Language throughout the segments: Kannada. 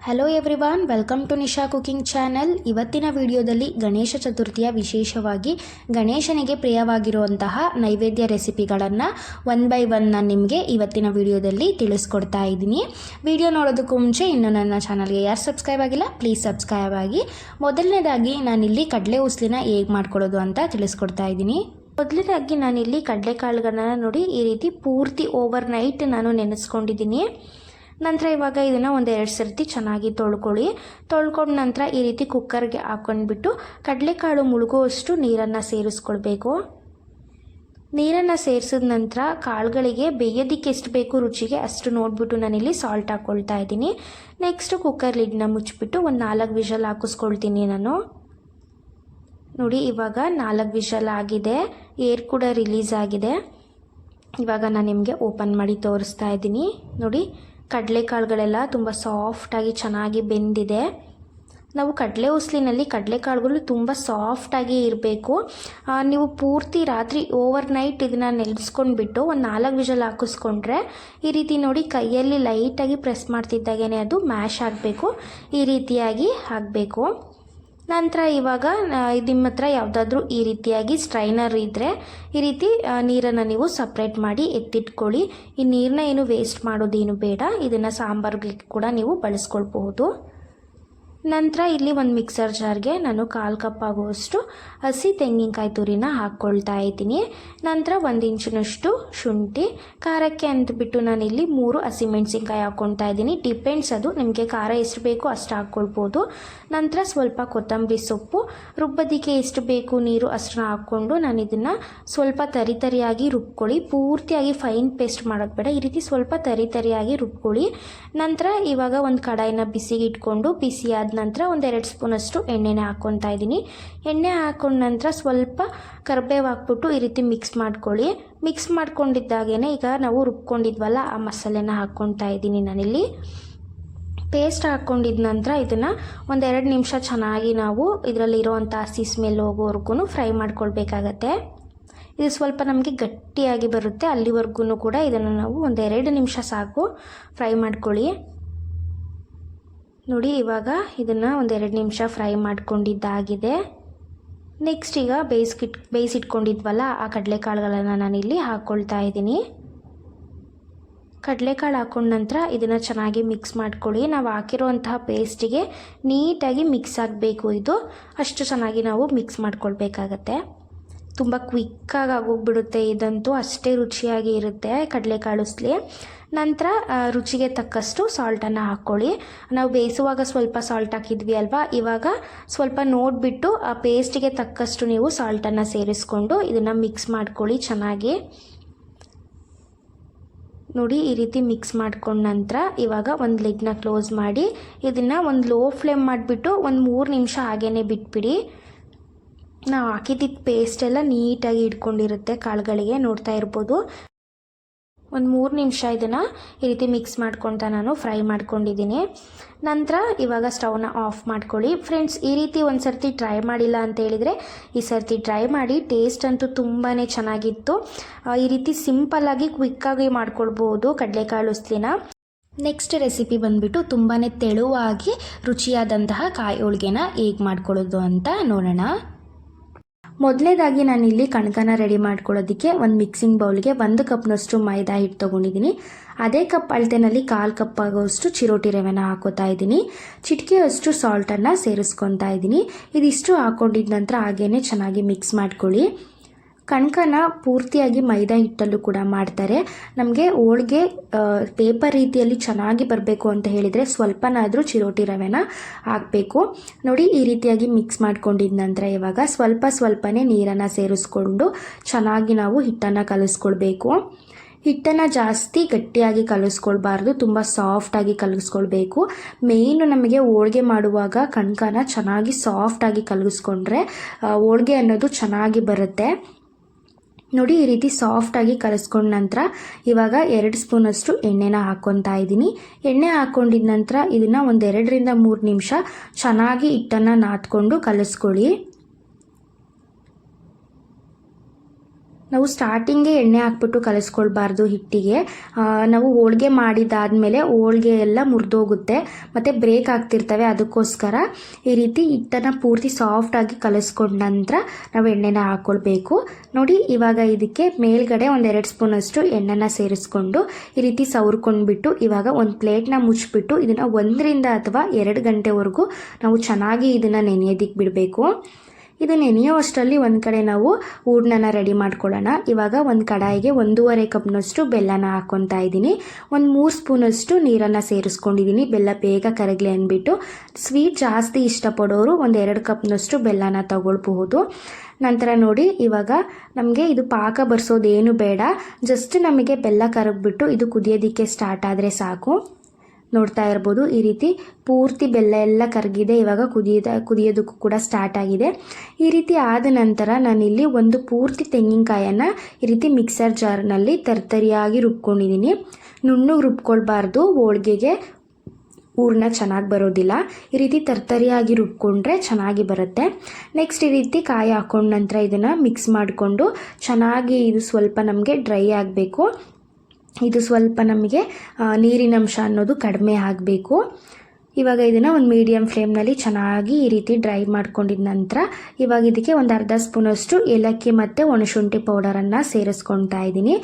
Hello everyone, welcome to Nisha cooking channel. ಇವತ್ತಿನ ವಿಡಿಯೋದಲ್ಲಿ ಗಣೇಶ ಚತುರ್ಥಿಯ ವಿಶೇಷವಾಗಿ ಗಣೇಶನಿಗೆ ಪ್ರಿಯವಾಗಿರುವಂತಹ ನೈವೇದ್ಯ ರೆಸಿಪಿಗಳನ್ನು ಒನ್ ಬೈ ಒನ್ ನಾನು ನಿಮಗೆ ಇವತ್ತಿನ ವಿಡಿಯೋದಲ್ಲಿ ತಿಳಿಸ್ಕೊಡ್ತಾ ಇದ್ದೀನಿ. ವಿಡಿಯೋ ನೋಡೋದಕ್ಕೂ ಮುಂಚೆ ಇನ್ನೂ ನನ್ನ ಚಾನಲ್ಗೆ ಯಾರು ಸಬ್ಸ್ಕ್ರೈಬ್ ಆಗಿಲ್ಲ ಪ್ಲೀಸ್ ಸಬ್ಸ್ಕ್ರೈಬ್ ಆಗಿ. ಮೊದಲನೇದಾಗಿ ನಾನಿಲ್ಲಿ ಕಡಲೆ ಉಸ್ಲಿನ ಹೇಗೆ ಮಾಡ್ಕೊಳ್ಳೋದು ಅಂತ ತಿಳಿಸ್ಕೊಡ್ತಾ ಇದ್ದೀನಿ. ಮೊದಲನೇದಾಗಿ ನಾನಿಲ್ಲಿ ಕಡಲೆಕಾಳುಗಳನ್ನ ನೋಡಿ ಈ ರೀತಿ ಪೂರ್ತಿ ಓವರ್ ನೈಟ್ ನಾನು ನೆನೆಸ್ಕೊಂಡಿದ್ದೀನಿ. ನಂತರ ಇವಾಗ ಇದನ್ನು ಒಂದೆರಡು ಸರ್ತಿ ಚೆನ್ನಾಗಿ ತೊಳ್ಕೊಂಡ ನಂತರ ಈ ರೀತಿ ಕುಕ್ಕರ್ಗೆ ಹಾಕ್ಕೊಂಡ್ಬಿಟ್ಟು ಕಡಲೆಕಾಳು ಮುಳುಗುವಷ್ಟು ನೀರನ್ನು ಸೇರಿಸ್ಕೊಳ್ಬೇಕು. ನೀರನ್ನು ಸೇರಿಸಿದ ನಂತರ ಕಾಳುಗಳಿಗೆ ಬೇಯೋದಕ್ಕೆ ಎಷ್ಟು ಬೇಕು ರುಚಿಗೆ ಅಷ್ಟು ನೋಡಿಬಿಟ್ಟು ನಾನಿಲ್ಲಿ ಸಾಲ್ಟ್ ಹಾಕ್ಕೊಳ್ತಾ ಇದ್ದೀನಿ. ನೆಕ್ಸ್ಟ್ ಕುಕ್ಕರ್ ಲಿಡ್ನ ಮುಚ್ಚಿಬಿಟ್ಟು ಒಂದು 4 ವಿಷಲ್ ಹಾಕಿಸ್ಕೊಳ್ತೀನಿ ನಾನು. ನೋಡಿ ಇವಾಗ 4 ವಿಷಲ್ ಆಗಿದೆ, ಏರ್ ಕೂಡ ರಿಲೀಸ್ ಆಗಿದೆ. ಇವಾಗ ನಾನು ನಿಮಗೆ ಓಪನ್ ಮಾಡಿ ತೋರಿಸ್ತಾ ಇದ್ದೀನಿ. ನೋಡಿ ಕಡಲೆಕಾಳುಗಳೆಲ್ಲ ತುಂಬ ಸಾಫ್ಟಾಗಿ ಚೆನ್ನಾಗಿ ಬೆಂದಿದೆ. ನಾವು ಕಡಲೆ ಉಸ್ಲಿನಲ್ಲಿ ಕಡಲೆಕಾಳುಗಳು ತುಂಬ ಸಾಫ್ಟಾಗಿ ಇರಬೇಕು. ನೀವು ಪೂರ್ತಿ ರಾತ್ರಿ ಓವರ್ ನೈಟ್ ಇದನ್ನು ನೆನೆಸ್ಕೊಂಡ್ಬಿಟ್ಟು ಒಂದು 4 ವಿಷಲ್ ಹಾಕಿಸ್ಕೊಂಡ್ರೆ ಈ ರೀತಿ ನೋಡಿ ಕೈಯಲ್ಲಿ ಲೈಟಾಗಿ ಪ್ರೆಸ್ ಮಾಡ್ತಿದ್ದಾಗೇ ಅದು ಮ್ಯಾಶ್ ಆಗಬೇಕು. ಈ ರೀತಿಯಾಗಿ ಆಗಬೇಕು. ನಂತರ ಇವಾಗ ನಿಮ್ಮ ಹತ್ರ ಯಾವುದಾದ್ರೂ ಈ ರೀತಿಯಾಗಿ ಸ್ಟ್ರೈನರ್ ಇದ್ದರೆ ಈ ರೀತಿ ನೀರನ್ನು ನೀವು ಸಪ್ರೇಟ್ ಮಾಡಿ ಎತ್ತಿಟ್ಕೊಳ್ಳಿ. ಈ ನೀರನ್ನ ಏನು ವೇಸ್ಟ್ ಮಾಡೋದೇನು ಬೇಡ. ಇದನ್ನು ಸಾಂಬಾರಿಗೆ ಕೂಡ ನೀವು ಬಳಸ್ಕೊಳ್ಬಹುದು. ನಂತರ ಇಲ್ಲಿ ಒಂದು ಮಿಕ್ಸರ್ ಜಾರ್ಗೆ ನಾನು 1/4 ಕಪ್ ಆಗುವಷ್ಟು ಹಸಿ ತೆಂಗಿನಕಾಯಿ ತುರಿನ ಹಾಕ್ಕೊಳ್ತಾ ಇದ್ದೀನಿ. ನಂತರ 1 ಇಂಚಿನಷ್ಟು ಶುಂಠಿ, ಖಾರಕ್ಕೆ ಅಂದ್ಬಿಟ್ಟು ನಾನಿಲ್ಲಿ 3 ಹಸಿಮೆಣಸಿನ್ಕಾಯಿ ಹಾಕ್ಕೊಳ್ತಾ ಇದ್ದೀನಿ. ಡಿಪೆಂಡ್ಸ್, ಅದು ನಿಮಗೆ ಖಾರ ಎಷ್ಟು ಬೇಕು ಅಷ್ಟು ಹಾಕ್ಕೊಳ್ಬೋದು. ನಂತರ ಸ್ವಲ್ಪ ಕೊತ್ತಂಬರಿ ಸೊಪ್ಪು, ರುಬ್ಬೋದಕ್ಕೆ ಎಷ್ಟು ಬೇಕು ನೀರು ಅಷ್ಟನ್ನ ಹಾಕ್ಕೊಂಡು ನಾನು ಇದನ್ನು ಸ್ವಲ್ಪ ತರಿಯಾಗಿ ರುಬ್ಕೊಳ್ಳಿ. ಪೂರ್ತಿಯಾಗಿ ಫೈನ್ ಪೇಸ್ಟ್ ಮಾಡೋದು ಬೇಡ, ಈ ರೀತಿ ಸ್ವಲ್ಪ ತರಿಯಾಗಿ ರುಬ್ಕೊಳ್ಳಿ. ನಂತರ ಇವಾಗ ಒಂದು ಕಡಾಯಿನ ಬಿಸಿಗೆ ಇಟ್ಕೊಂಡು ಬಿಸಿಯಾದ ನಂತರ ಒಂದು 2 ಸ್ಪೂನಷ್ಟು ಎಣ್ಣೆನ ಹಾಕ್ಕೊತಾ ಇದ್ದೀನಿ. ಎಣ್ಣೆ ಹಾಕೊಂಡ ನಂತರ ಸ್ವಲ್ಪ ಕರಿಬೇವು ಹಾಕ್ಬಿಟ್ಟು ಈ ರೀತಿ ಮಿಕ್ಸ್ ಮಾಡ್ಕೊಳ್ಳಿ. ಮಿಕ್ಸ್ ಮಾಡ್ಕೊಂಡಿದ್ದಾಗೇ ಈಗ ನಾವು ರುಬ್ಕೊಂಡಿದ್ವಲ್ಲ ಆ ಮಸಾಲೆನ ಹಾಕ್ಕೊತಾ ಇದ್ದೀನಿ ನಾನಿಲ್ಲಿ. ಪೇಸ್ಟ್ ಹಾಕ್ಕೊಂಡಿದ ನಂತರ ಇದನ್ನು ಒಂದು 2 ನಿಮಿಷ ಚೆನ್ನಾಗಿ ನಾವು ಇದರಲ್ಲಿರೋವಂಥ ಹಸಿ ಸ್ಮೆಲ್ ಹೋಗೋವರೆಗೂ ಫ್ರೈ ಮಾಡ್ಕೊಳ್ಬೇಕಾಗತ್ತೆ. ಇದು ಸ್ವಲ್ಪ ನಮಗೆ ಗಟ್ಟಿಯಾಗಿ ಬರುತ್ತೆ, ಅಲ್ಲಿವರೆಗೂ ಕೂಡ ಇದನ್ನು ನಾವು ಒಂದು 2 ನಿಮಿಷ ಸಾಕು ಫ್ರೈ ಮಾಡ್ಕೊಳ್ಳಿ. ನೋಡಿ ಇವಾಗ ಇದನ್ನು ಒಂದು 2 ನಿಮಿಷ ಫ್ರೈ ಮಾಡ್ಕೊಂಡಿದ್ದಾಗಿದೆ. ನೆಕ್ಸ್ಟ್ ಈಗ ಬೇಯಿಸಿಟ್ಕೊಂಡಿದ್ವಲ್ಲ ಆ ಕಡಲೆಕಾಳುಗಳನ್ನು ನಾನಿಲ್ಲಿ ಹಾಕ್ಕೊಳ್ತಾ ಇದ್ದೀನಿ. ಕಡಲೆಕಾಳು ಹಾಕ್ಕೊಂಡ ನಂತರ ಇದನ್ನು ಚೆನ್ನಾಗಿ ಮಿಕ್ಸ್ ಮಾಡ್ಕೊಳ್ಳಿ. ನಾವು ಹಾಕಿರುವಂತಹ ಪೇಸ್ಟಿಗೆ ನೀಟಾಗಿ ಮಿಕ್ಸ್ ಆಗಬೇಕು. ಇದು ಅಷ್ಟು ಚೆನ್ನಾಗಿ ನಾವು ಮಿಕ್ಸ್ ಮಾಡ್ಕೊಳ್ಬೇಕಾಗತ್ತೆ. ತುಂಬ ಕ್ವಿಕ್ಕಾಗಿ ಆಗೋಗ್ಬಿಡುತ್ತೆ ಇದಂತೂ, ಅಷ್ಟೇ ರುಚಿಯಾಗಿ ಇರುತ್ತೆ ಕಡಲೆಕಾಳು ಉಸ್ಲಿ. ನಂತರ ರುಚಿಗೆ ತಕ್ಕಷ್ಟು ಸಾಲ್ಟನ್ನು ಹಾಕ್ಕೊಳ್ಳಿ. ನಾವು ಬೇಯಿಸುವಾಗ ಸ್ವಲ್ಪ ಸಾಲ್ಟ್ ಹಾಕಿದ್ವಿ ಅಲ್ವಾ, ಇವಾಗ ಸ್ವಲ್ಪ ನೋಡಿಬಿಟ್ಟು ಆ ಪೇಸ್ಟಿಗೆ ತಕ್ಕಷ್ಟು ನೀವು ಸಾಲ್ಟನ್ನು ಸೇರಿಸ್ಕೊಂಡು ಇದನ್ನು ಮಿಕ್ಸ್ ಮಾಡ್ಕೊಳ್ಳಿ ಚೆನ್ನಾಗಿ. ನೋಡಿ ಈ ರೀತಿ ಮಿಕ್ಸ್ ಮಾಡ್ಕೊಂಡ ನಂತರ ಇವಾಗ ಒಂದು ಲಿಡ್ನ ಕ್ಲೋಸ್ ಮಾಡಿ ಇದನ್ನು ಒಂದು ಲೋ ಫ್ಲೇಮ್ ಮಾಡಿಬಿಟ್ಟು ಒಂದು 3 ನಿಮಿಷ ಹಾಗೇ ಬಿಟ್ಬಿಡಿ. ನಾವು ಹಾಕಿದ್ದಿದ್ದ ಪೇಸ್ಟ್ ಎಲ್ಲ ನೀಟಾಗಿ ಇಟ್ಕೊಂಡಿರುತ್ತೆ ಕಾಳುಗಳಿಗೆ, ನೋಡ್ತಾ ಇರ್ಬೋದು. ಒಂದು 3 ನಿಮಿಷ ಇದನ್ನು ಈ ರೀತಿ ಮಿಕ್ಸ್ ಮಾಡ್ಕೊತಾ ನಾನು ಫ್ರೈ ಮಾಡ್ಕೊಂಡಿದ್ದೀನಿ. ನಂತರ ಇವಾಗ ಸ್ಟವ್ನ ಆಫ್ ಮಾಡ್ಕೊಳ್ಳಿ. ಫ್ರೆಂಡ್ಸ್, ಈ ರೀತಿ ಒಂದು ಸರ್ತಿ ಟ್ರೈ ಮಾಡಿಲ್ಲ ಅಂತ ಹೇಳಿದರೆ ಈ ಸರ್ತಿ ಟ್ರೈ ಮಾಡಿ. ಟೇಸ್ಟ್ ಅಂತೂ ತುಂಬಾ ಚೆನ್ನಾಗಿತ್ತು. ಈ ರೀತಿ ಸಿಂಪಲ್ಲಾಗಿ ಕ್ವಿಕ್ಕಾಗಿ ಮಾಡ್ಕೊಳ್ಬೋದು ಕಡಲೆಕಾಳು ಉಸ್ಲಿನ. ನೆಕ್ಸ್ಟ್ ರೆಸಿಪಿ ಬಂದುಬಿಟ್ಟು ತುಂಬಾ ತೆಳುವಾಗಿ ರುಚಿಯಾದಂತಹ ಕಾಯಿ ಹೋಳಿಗೆನ ಹೇಗೆ ಮಾಡ್ಕೊಳ್ಳೋದು ಅಂತ ನೋಡೋಣ. ಮೊದಲನೇದಾಗಿ ನಾನಿಲ್ಲಿ ಕಣಕನ ರೆಡಿ ಮಾಡ್ಕೊಳ್ಳೋದಕ್ಕೆ ಒಂದು ಮಿಕ್ಸಿಂಗ್ ಬೌಲ್ಗೆ 1 ಕಪ್ನಷ್ಟು ಮೈದಾ ಹಿಟ್ಟು ತೊಗೊಂಡಿದ್ದೀನಿ. ಅದೇ ಕಪ್ ಅಳತೆನಲ್ಲಿ 1/4 ಕಪ್ ಆಗೋಷ್ಟು ಚಿರೋಟಿ ರವೆನ ಹಾಕೋತಾ ಇದ್ದೀನಿ. ಚಿಟಿಕೆಯಷ್ಟು ಸಾಲ್ಟನ್ನು ಸೇರಿಸ್ಕೊತಾ ಇದ್ದೀನಿ. ಇದಿಷ್ಟು ಹಾಕ್ಕೊಂಡಿದ ನಂತರ ಹಾಗೇ ಚೆನ್ನಾಗಿ ಮಿಕ್ಸ್ ಮಾಡ್ಕೊಳ್ಳಿ. ಕಣಕನ ಪೂರ್ತಿಯಾಗಿ ಮೈದಾ ಹಿಟ್ಟಲ್ಲೂ ಕೂಡ ಮಾಡ್ತಾರೆ. ನಮಗೆ ಹೋಳಿಗೆ ಪೇಪರ್ ರೀತಿಯಲ್ಲಿ ಚೆನ್ನಾಗಿ ಬರಬೇಕು ಅಂತ ಹೇಳಿದರೆ ಸ್ವಲ್ಪನಾದರೂ ಚಿರೋಟಿ ರವೆನ ಹಾಕಬೇಕು. ನೋಡಿ ಈ ರೀತಿಯಾಗಿ ಮಿಕ್ಸ್ ಮಾಡ್ಕೊಂಡಿದ ನಂತರ ಇವಾಗ ಸ್ವಲ್ಪನೇ ನೀರನ್ನು ಸೇರಿಸ್ಕೊಂಡು ಚೆನ್ನಾಗಿ ನಾವು ಹಿಟ್ಟನ್ನು ಕಲಿಸ್ಕೊಳ್ಬೇಕು. ಹಿಟ್ಟನ್ನು ಜಾಸ್ತಿ ಗಟ್ಟಿಯಾಗಿ ಕಲಿಸ್ಕೊಳ್ಬಾರ್ದು, ತುಂಬ ಸಾಫ್ಟಾಗಿ ಕಲಿಸ್ಕೊಳ್ಬೇಕು. ಮೇಯ್ನು ನಮಗೆ ಹೋಳಿಗೆ ಮಾಡುವಾಗ ಕಣಕನ ಚೆನ್ನಾಗಿ ಸಾಫ್ಟಾಗಿ ಕಲಿಸ್ಕೊಂಡ್ರೆ ಹೋಳಿಗೆ ಅನ್ನೋದು ಚೆನ್ನಾಗಿ ಬರುತ್ತೆ. ನೋಡಿ ಈ ರೀತಿ ಸಾಫ್ಟಾಗಿ ಕಲಿಸ್ಕೊಂಡ ನಂತರ ಇವಾಗ 2 ಸ್ಪೂನಷ್ಟು ಎಣ್ಣೆನ ಹಾಕ್ಕೊತಾ ಇದ್ದೀನಿ. ಎಣ್ಣೆ ಹಾಕ್ಕೊಂಡಿದ ನಂತರ ಇದನ್ನು ಒಂದು 2 ರಿಂದ 3 ನಿಮಿಷ ಚೆನ್ನಾಗಿ ಹಿಟ್ಟನ್ನು ನಾದ್ಕೊಂಡು ಕಲಿಸ್ಕೊಳ್ಳಿ. ನಾವು ಸ್ಟಾರ್ಟಿಂಗೇ ಎಣ್ಣೆ ಹಾಕ್ಬಿಟ್ಟು ಕಲಿಸ್ಕೊಳ್ಬಾರ್ದು ಹಿಟ್ಟಿಗೆ. ನಾವು ಹೋಳಿಗೆ ಮಾಡಿದಾದಮೇಲೆ ಹೋಳಿಗೆ ಎಲ್ಲ ಮುರಿದೋಗುತ್ತೆ ಮತ್ತು ಬ್ರೇಕ್ ಆಗ್ತಿರ್ತವೆ. ಅದಕ್ಕೋಸ್ಕರ ಈ ರೀತಿ ಹಿಟ್ಟನ್ನು ಪೂರ್ತಿ ಸಾಫ್ಟಾಗಿ ಕಲಿಸ್ಕೊಂಡ ನಂತರ ನಾವು ಎಣ್ಣೆನ ಹಾಕ್ಕೊಳ್ಬೇಕು. ನೋಡಿ, ಇವಾಗ ಇದಕ್ಕೆ ಮೇಲ್ಗಡೆ 1-2 ಸ್ಪೂನಷ್ಟು ಎಣ್ಣೆನ ಸೇರಿಸ್ಕೊಂಡು ಈ ರೀತಿ ಸವರ್ಕೊಂಡ್ಬಿಟ್ಟು ಇವಾಗ ಒಂದು ಪ್ಲೇಟ್ನ ಮುಚ್ಚಿಬಿಟ್ಟು ಇದನ್ನು 1 ಅಥವಾ 2 ಗಂಟೆವರೆಗೂ ನಾವು ಚೆನ್ನಾಗಿ ಇದನ್ನು ನೆನೆಯೋದಕ್ಕೆ ಬಿಡಬೇಕು. ಇದು ನೆನೆಯೋ ಅಷ್ಟರಲ್ಲಿ ಒಂದು ಕಡೆ ನಾವು ಹೂರ್ಣನ ರೆಡಿ ಮಾಡ್ಕೊಳ್ಳೋಣ. ಇವಾಗ ಒಂದು ಕಡಾಯಿಗೆ 1.5 ಕಪ್ನಷ್ಟು ಬೆಲ್ಲನ ಹಾಕ್ಕೊತಾ ಇದ್ದೀನಿ. 3 ಸ್ಪೂನಷ್ಟು ನೀರನ್ನು ಸೇರಿಸ್ಕೊಂಡಿದ್ದೀನಿ, ಬೆಲ್ಲ ಬೇಗ ಕರಗಲಿ ಅಂದ್ಬಿಟ್ಟು. ಸ್ವೀಟ್ ಜಾಸ್ತಿ ಇಷ್ಟಪಡೋರು 2 ಕಪ್ನಷ್ಟು ಬೆಲ್ಲನ ತಗೊಳ್ಬಹುದು. ನಂತರ ನೋಡಿ, ಇವಾಗ ನಮಗೆ ಇದು ಪಾಕ ಬರ್ಸೋದೇನು ಬೇಡ, ಜಸ್ಟ್ ನಮಗೆ ಬೆಲ್ಲ ಕರಗ್ಬಿಟ್ಟು ಇದು ಕುದಿಯೋದಕ್ಕೆ ಸ್ಟಾರ್ಟ್ ಆದರೆ ಸಾಕು. ನೋಡ್ತಾ ಇರ್ಬೋದು, ಈ ರೀತಿ ಪೂರ್ತಿ ಬೆಲ್ಲ ಎಲ್ಲ ಕರಗಿದೆ. ಇವಾಗ ಕುದಿಯೋದಕ್ಕೂ ಕೂಡ ಸ್ಟಾರ್ಟ್ ಆಗಿದೆ. ಈ ರೀತಿ ಆದ ನಂತರ ನಾನಿಲ್ಲಿ ಒಂದು ಪೂರ್ತಿ ತೆಂಗಿನಕಾಯನ್ನು ಈ ರೀತಿ ಮಿಕ್ಸರ್ ಜಾರ್ನಲ್ಲಿ ತರ್ತರಿಯಾಗಿ ರುಬ್ಕೊಂಡಿದ್ದೀನಿ. ನುಣ್ಣಗೆ ರುಬ್ಕೊಳ್ಬಾರ್ದು, ಹೋಳಿಗೆಗೆ ಹೂರ್ಣ ಚೆನ್ನಾಗಿ ಬರೋದಿಲ್ಲ. ಈ ರೀತಿ ತರ್ತರಿಯಾಗಿ ರುಬ್ಕೊಂಡ್ರೆ ಚೆನ್ನಾಗಿ ಬರುತ್ತೆ. ನೆಕ್ಸ್ಟ್ ಈ ರೀತಿ ಕಾಯಿ ಹಾಕೊಂಡ ನಂತರ ಇದನ್ನು ಮಿಕ್ಸ್ ಮಾಡಿಕೊಂಡು ಚೆನ್ನಾಗಿ ಇದು ಸ್ವಲ್ಪ ನಮಗೆ ಡ್ರೈ ಆಗಬೇಕು. ಇದು ಸ್ವಲ್ಪ ನಮಗೆ ನೀರಿನಂಶ ಅನ್ನೋದು ಕಡಿಮೆ ಆಗಬೇಕು. ಇವಾಗ ಇದನ್ನು ಒಂದು ಮೀಡಿಯಮ್ ಫ್ಲೇಮ್ನಲ್ಲಿ ಚೆನ್ನಾಗಿ ಈ ರೀತಿ ಡ್ರೈ ಮಾಡ್ಕೊಂಡಿದ ನಂತರ ಇವಾಗ ಇದಕ್ಕೆ 1/2 ಸ್ಪೂನಷ್ಟು ಏಲಕ್ಕಿ ಮತ್ತು ಒಣಶುಂಠಿ ಪೌಡರನ್ನು ಸೇರಿಸ್ಕೊತಾ ಇದ್ದೀನಿ.